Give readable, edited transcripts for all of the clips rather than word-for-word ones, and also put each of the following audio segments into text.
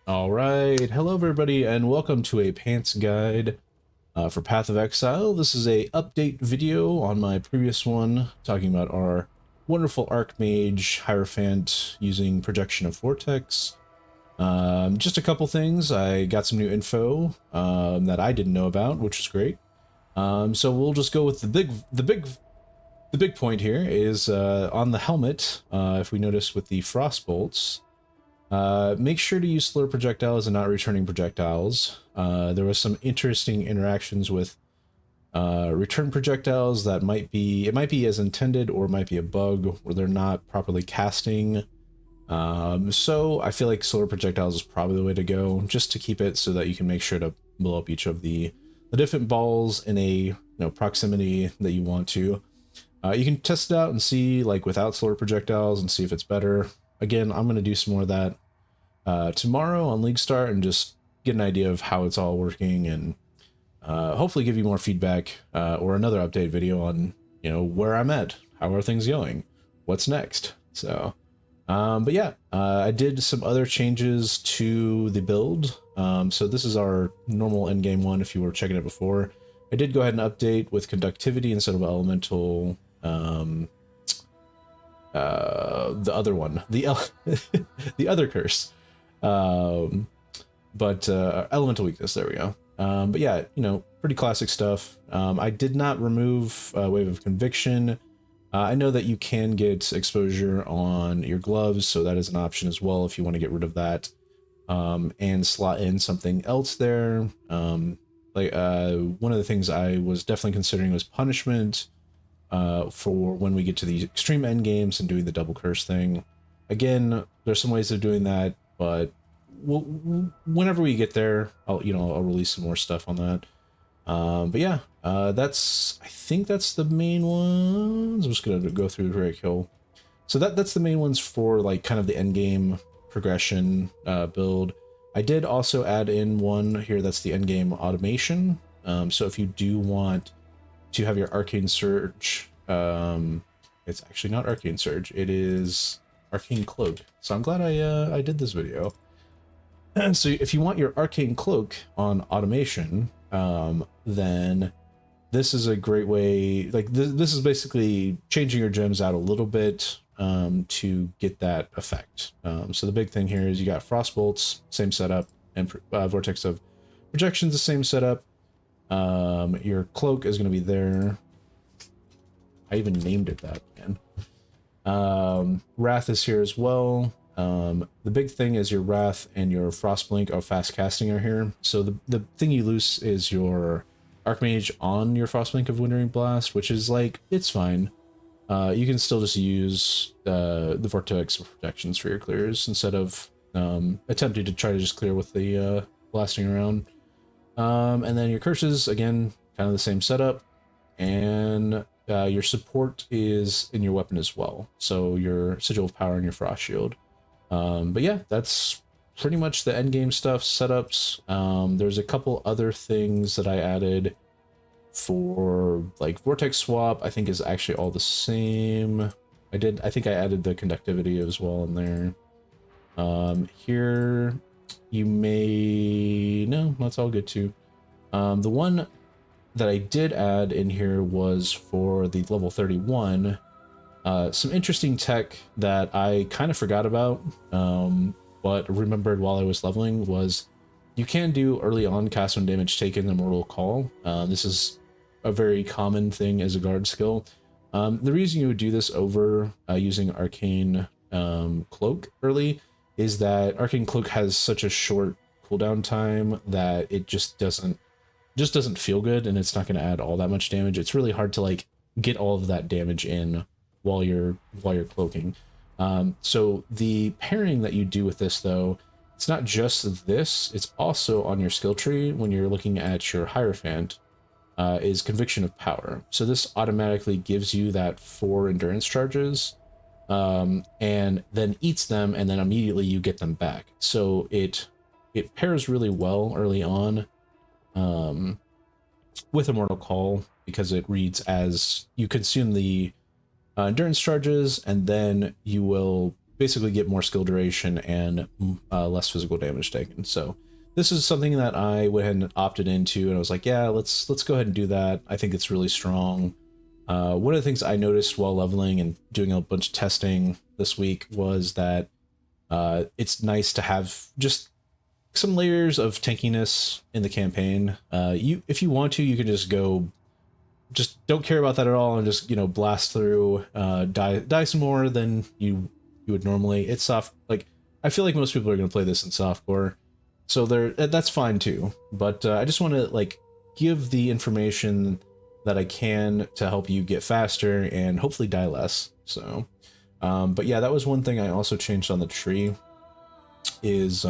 All right, hello everybody, and welcome to a pants guide for Path of Exile. This is a update video on my previous one, talking about our wonderful Archmage Hierophant using projection of Vortex. Just a couple things. I got some new info that I didn't know about, which is great. So we'll just go with the big point here is on the helmet. If we notice with the frost bolts. Make sure to use slur projectiles and not returning projectiles. There was some interesting interactions with return projectiles that it might be as intended or it might be a bug where they're not properly casting. So I feel like slur projectiles is probably the way to go, just to keep it so that you can make sure to blow up each of the different balls in a proximity that you want to. You can test it out and see, like, without slur projectiles and see if it's better. Again, I'm going to do some more of that tomorrow on League Start and just get an idea of how it's all working and hopefully give you more feedback or another update video on, where I'm at, how are things going, what's next. So, but yeah, I did some other changes to the build. So this is our normal endgame one if you were checking it before. I did go ahead and update with conductivity instead of elemental. The other one, the other curse, but elemental weakness. There we go. But yeah, pretty classic stuff. I did not remove Wave of Conviction. I know that you can get exposure on your gloves, so that is an option as well if you want to get rid of that, and slot in something else there. One of the things I was definitely considering was punishment. For when we get to the extreme end games and doing the double curse thing. Again, there's some ways of doing that, but whenever we get there, I'll release some more stuff on that. But yeah, I think that's the main ones. I'm just gonna go through very quick. So that's the main ones for like kind of the end game progression build. I did also add in one here that's the end game automation. So if you do want to have your Arcane Surge, it's actually not Arcane Surge, it is Arcane Cloak. So I'm glad I did this video. And so if you want your Arcane Cloak on automation, then this is a great way. Like this is basically changing your gems out a little bit to get that effect. So the big thing here is you got Frostbolts, same setup, and Vortex of Projections, the same setup. Your cloak is going to be there. I even named it that, man. Wrath is here as well. The big thing is your Wrath and your Frostblink of fast casting are here. So the thing you lose is your Archmage on your Frostblink of Wintering Blast, which is like, it's fine. You can still just use the Vortex of Projections for your clears instead of attempting to try to just clear with the blasting around. And then your curses, again, kind of the same setup, and your support is in your weapon as well. So your Sigil of Power and your Frost Shield. But yeah, that's pretty much the end game stuff, setups. There's a couple other things that I added for like Vortex Swap. I think is actually all the same. I think I added the conductivity as well in there. Here you may no, that's all good too. The one that I did add in here was for the level 31. Some interesting tech that I kind of forgot about, but remembered while I was leveling was you can do early on cast when damage taken Immortal Call. This is a very common thing as a guard skill. The reason you would do this over using Arcane Cloak early is that Arcane Cloak has such a short cooldown time that it just doesn't feel good, and it's not going to add all that much damage. It's really hard to like get all of that damage in while you're cloaking. So the pairing that you do with this, though, it's not just this, it's also on your skill tree when you're looking at your Hierophant, is Conviction of Power. So this automatically gives you that 4 endurance charges, and then eats them, and then immediately you get them back. So it pairs really well early on with Immortal Call, because it reads as you consume the endurance charges, and then you will basically get more skill duration and less physical damage taken. So this is something that I went ahead and opted into, and I was like, yeah, let's go ahead and do that. I think it's really strong. One of the things I noticed while leveling and doing a bunch of testing this week was that it's nice to have just some layers of tankiness in the campaign. If you want to, you can just go, just don't care about that at all, and just, you know, blast through, die some more than you would normally. It's soft, like, I feel like most people are going to play this in softcore, so that's fine too. But I just want to, like, give the information that I can to help you get faster and hopefully die less. So but yeah, that was one thing I also changed on the tree is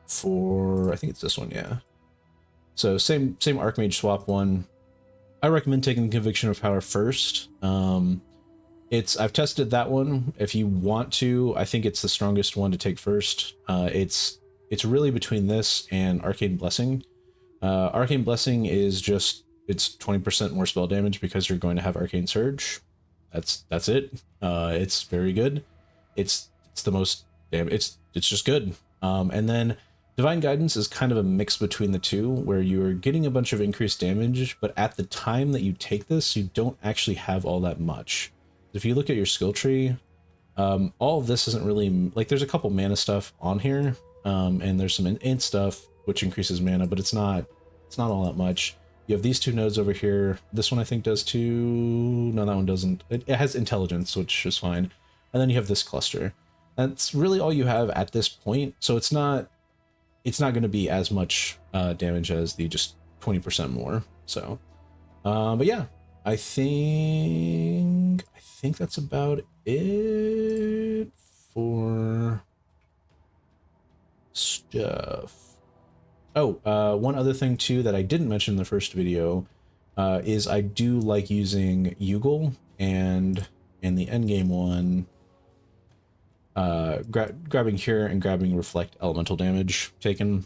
for, I think it's this one, yeah. So same Archmage swap one. I recommend taking the Conviction of Power first. I've tested that one. If you want to, I think it's the strongest one to take first. It's really between this and Arcane Blessing. Arcane Blessing is just, it's 20% more spell damage because you're going to have Arcane Surge. That's it. It's very good. It's the most damn. It's just good. And then Divine Guidance is kind of a mix between the two, where you're getting a bunch of increased damage, but at the time that you take this, you don't actually have all that much. If you look at your skill tree, all of this isn't really, like, there's a couple mana stuff on here, and there's some int stuff which increases mana, but it's not all that much. You have these two nodes over here. This one I think does too. No, that one doesn't. It has intelligence, which is fine. And then you have this cluster. That's really all you have at this point. So it's not going to be as much damage as the just 20% more. So, but yeah, I think that's about it for stuff. Oh, one other thing too that I didn't mention in the first video is I do like using Yugal, and in the endgame one, grabbing here and grabbing Reflect elemental damage taken.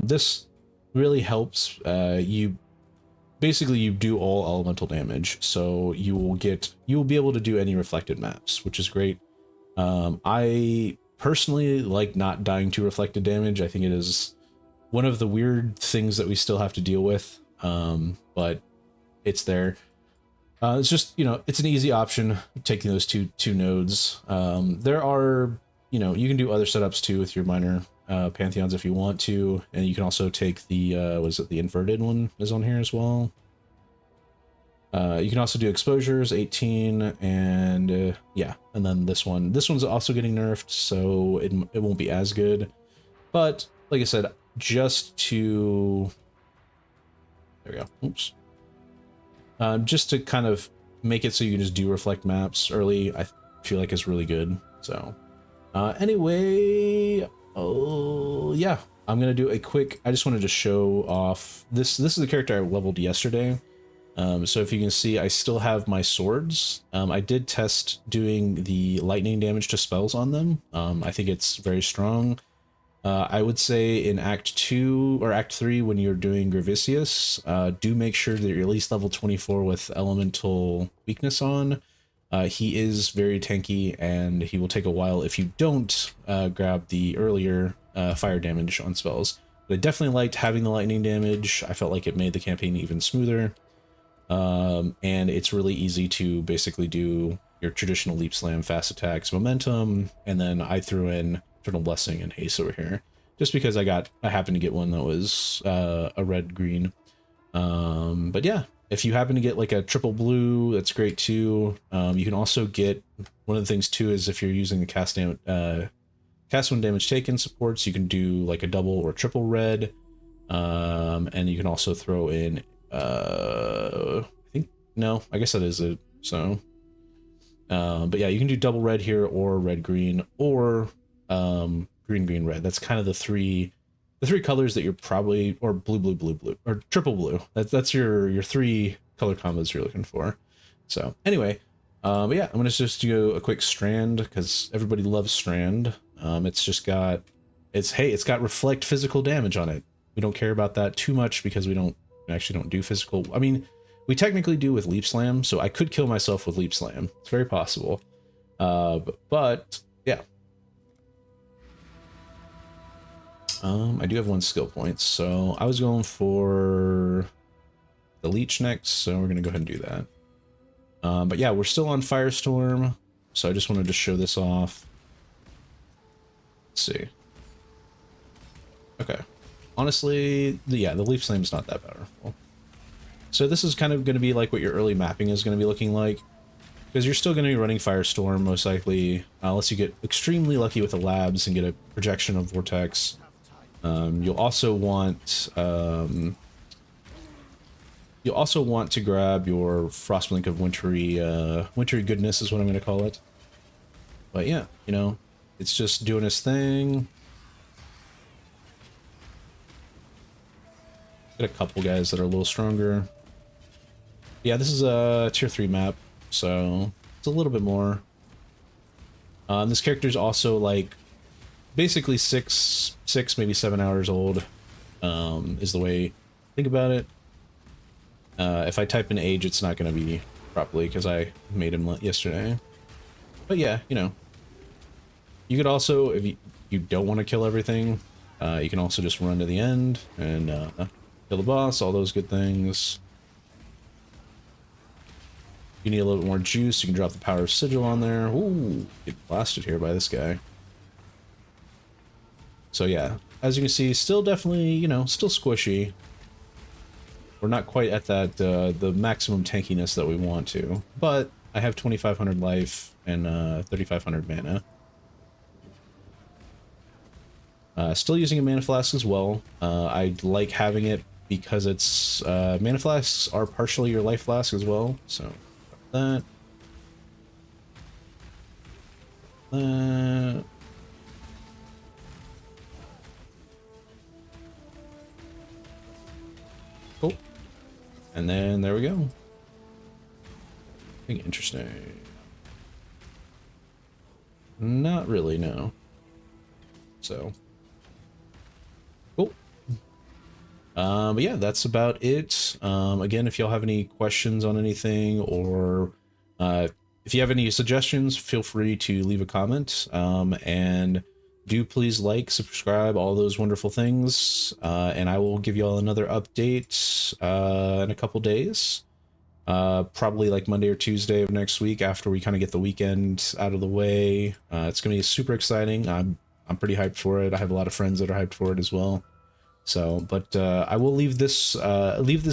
This really helps. You do all elemental damage, so you will be able to do any reflected maps, which is great. I personally like not dying to reflected damage. I think it is one of the weird things that we still have to deal with, but it's there. It's just, you know, it's an easy option taking those two nodes. There are, you know, you can do other setups too with your minor pantheons if you want to, and you can also take the the inverted one is on here as well. You can also do exposures 18, and yeah, and then this one's also getting nerfed, so it won't be as good. But like I said, just to, there we go, oops, just to kind of make it so you can just do reflect maps early, I feel like is really good. So anyway, oh yeah, I'm gonna do a quick, I just wanted to show off this is the character I leveled yesterday. So if you can see, I still have my swords. I did test doing the lightning damage to spells on them. I think it's very strong. I would say in Act 2 or Act 3, when you're doing Gravicius, do make sure that you're at least level 24 with Elemental Weakness on. He is very tanky, and he will take a while if you don't grab the earlier fire damage on spells. But I definitely liked having the lightning damage. I felt like it made the campaign even smoother. And it's really easy to basically do your traditional leap slam, fast attacks, momentum, and then I threw in Eternal Blessing and haste over here, just because I happened to get one that was a red-green. But yeah, if you happen to get like a triple blue, that's great too. You can also get, one of the things too is if you're using the cast one damage taken supports, you can do like a double or triple red, and you can also throw in I think, no, I guess that is it. So but yeah, you can do double red here, or red green, or green green red. That's kind of the three colors that you're probably, or blue blue blue blue, or triple blue. That's your three color combos you're looking for. So anyway, but yeah, I'm gonna just do a quick strand because everybody loves strand. It's got reflect physical damage on it. We don't care about that too much because we actually don't do physical. I mean, we technically do with leap slam, so I could kill myself with leap slam. It's very possible. But yeah. I do have 1 skill point, so I was going for the leech next, so we're gonna go ahead and do that. But yeah, we're still on Firestorm, so I just wanted to show this off. Let's see. Okay. Honestly, yeah, the Leaf Slam's not that powerful. So this is kind of going to be like what your early mapping is going to be looking like, because you're still going to be running Firestorm most likely, unless you get extremely lucky with the labs and get a projection of Vortex. You'll also want to grab your Frostblink of wintry goodness is what I'm going to call it. But yeah, you know, it's just doing its thing. Got a couple guys that are a little stronger. Yeah, this is a tier 3 map, so it's a little bit more. This character's also like basically six, maybe 7 hours old, is the way I think about it. If I type in age, it's not going to be properly because I made him yesterday. But yeah, you know, you could also, if you don't want to kill everything, you can also just run to the end and kill the boss, all those good things. You need a little bit more juice, you can drop the Power of Sigil on there. Ooh, get blasted here by this guy. So yeah, as you can see, still definitely, you know, still squishy. We're not quite at that, the maximum tankiness that we want to, but I have 2,500 life and 3,500 mana. Still using a Mana Flask as well. I like having it because it's, Mana Flasks are partially your life flask as well, so that. Cool. And then there we go. I think interesting. Not really, no. So. Cool. But yeah, that's about it. Again, if y'all have any questions on anything, or if you have any suggestions, feel free to leave a comment. And do please like, subscribe, all those wonderful things. And I will give y'all another update in a couple days. Probably like Monday or Tuesday of next week after we kind of get the weekend out of the way. It's gonna be super exciting. I'm pretty hyped for it. I have a lot of friends that are hyped for it as well. So, but I will leave this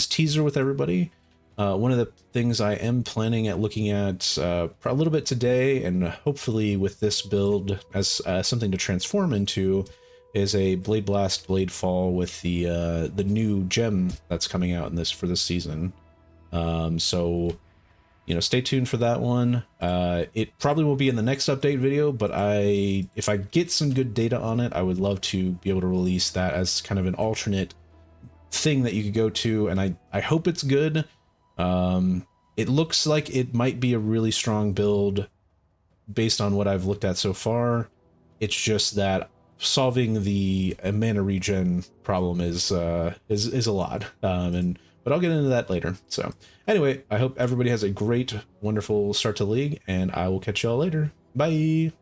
teaser with everybody. One of the things I am planning at looking at a little bit today, and hopefully with this build as something to transform into, is a Blade Blast Blade Fall with the new gem that's coming out in this for this season. So, you know, stay tuned for that one. It probably will be in the next update video, but if I get some good data on it, I would love to be able to release that as kind of an alternate thing that you could go to, and I hope it's good. It looks like it might be a really strong build based on what I've looked at so far. It's just that solving the mana regen problem is a lot. But I'll get into that later. So anyway, I hope everybody has a great, wonderful start to League, and I will catch y'all later. Bye!